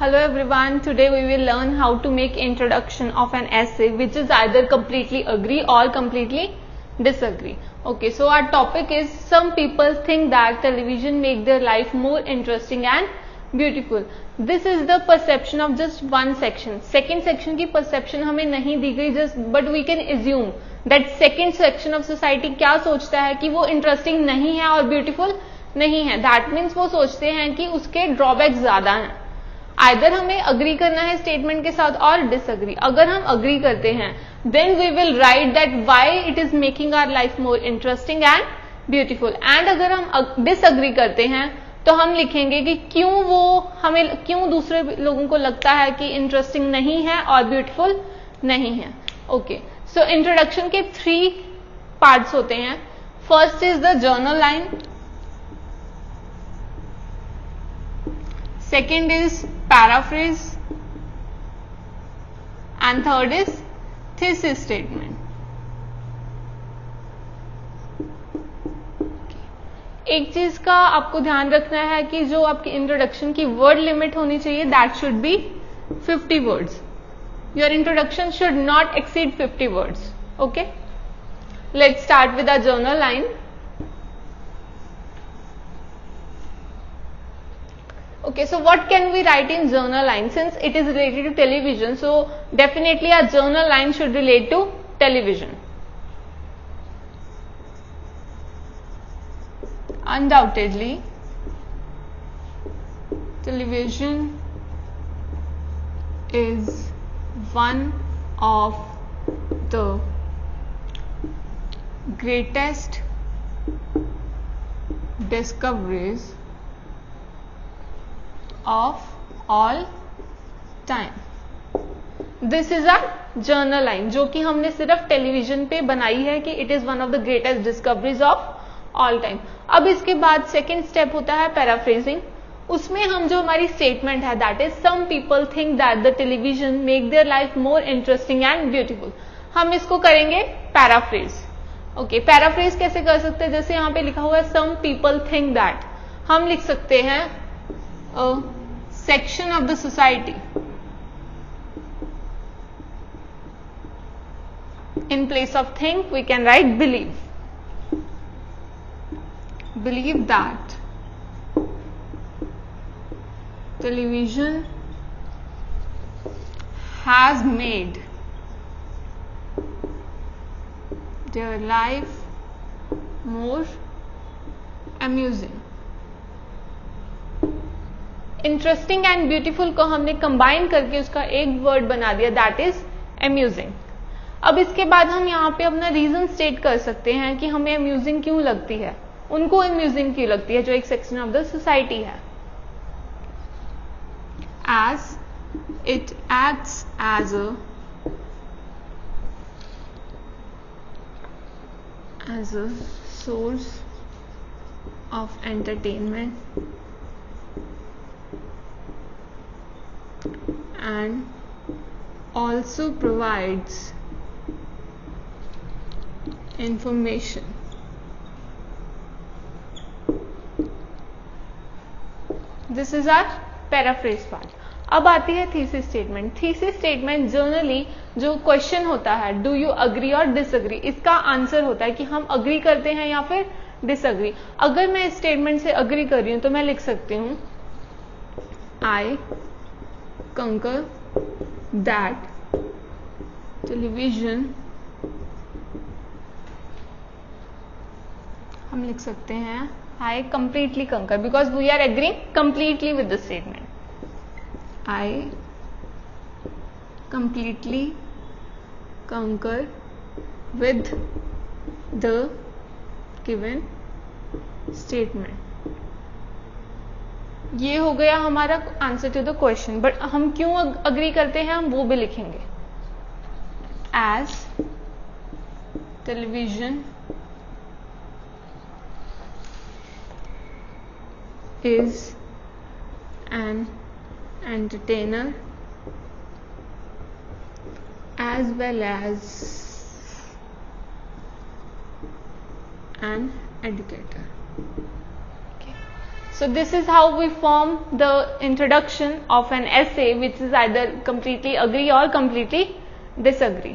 Hello everyone, today we will learn how to make introduction of an essay which is either completely agree or completely disagree. Okay, so our topic is some people think that television make their life more interesting and beautiful. This is the perception of just one section. Second section की perception हमें नहीं दी गई, just but we can assume that second section of society क्या सोचता है कि वो interesting नहीं है और beautiful नहीं है. That means वो सोचते हैं कि उसके ड्रॉबैक्स ज्यादा हैं. आइदर हमें अग्री करना है स्टेटमेंट के साथ और डिसअग्री. अगर हम अग्री करते हैं then we will write that why it is making our life more interesting and beautiful. And अगर हम डिसअग्री करते हैं तो हम लिखेंगे कि क्यों दूसरे लोगों को लगता है कि इंटरेस्टिंग नहीं है और ब्यूटीफुल नहीं है. ओके, सो इंट्रोडक्शन के 3 पार्ट्स होते हैं. First is the journal line, second is paraphrase, and third is thesis statement. एक चीज का आपको ध्यान रखना है कि जो आपकी इंट्रोडक्शन की वर्ड लिमिट होनी चाहिए that should be 50 words. Your introduction should not exceed 50 words. Okay, let's start with a journal line. Okay, so what can we write in journal line? Since it is related to television, so definitely a journal line should relate to television. Undoubtedly, television is one of the greatest discoveries of all time. This is a journal line जो कि हमने सिर्फ television पे बनाई है कि it is one of the greatest discoveries of all time. अब इसके बाद सेकेंड स्टेप होता है पैराफ्रेजिंग. उसमें हम जो हमारी स्टेटमेंट है that is some people think that the television make their life more interesting and beautiful. हम इसको करेंगे पैराफ्रेज. ओके, पैराफ्रेज कैसे कर सकते हैं? जैसे यहाँ पे लिखा हुआ है सम पीपल थिंक दैट, हम लिख सकते हैं a section of the society. In place of think we can write believe. Believe that television has made their life more amusing. Interesting and beautiful को हमने कंबाइन करके उसका एक वर्ड बना दिया दैट इज अम्यूजिंग. अब इसके बाद हम यहाँ पे अपना रीजन स्टेट कर सकते हैं कि हमें अम्यूजिंग क्यों लगती है, उनको अम्यूजिंग क्यों लगती है जो एक सेक्शन ऑफ द सोसाइटी है. As it acts as a source of entertainment and also provides information. This is our paraphrase part. अब आती है thesis statement. Thesis statement generally जो क्वेश्चन होता है डू यू अग्री और डिसअग्री, इसका answer होता है कि हम अग्री करते हैं या फिर डिसअग्री. अगर मैं इस स्टेटमेंट से अग्री कर रही हूं तो मैं लिख सकती हूं आई concur that television, हम लिख सकते हैं I completely concur because we are agreeing completely with the statement. I completely concur with the given statement. ये हो गया हमारा answer to the question. But हम क्यों अग्री करते हैं हम वो भी लिखेंगे. As television is an entertainer as well as an educator. so this is how we form the introduction of an essay which is either completely agree or completely disagree.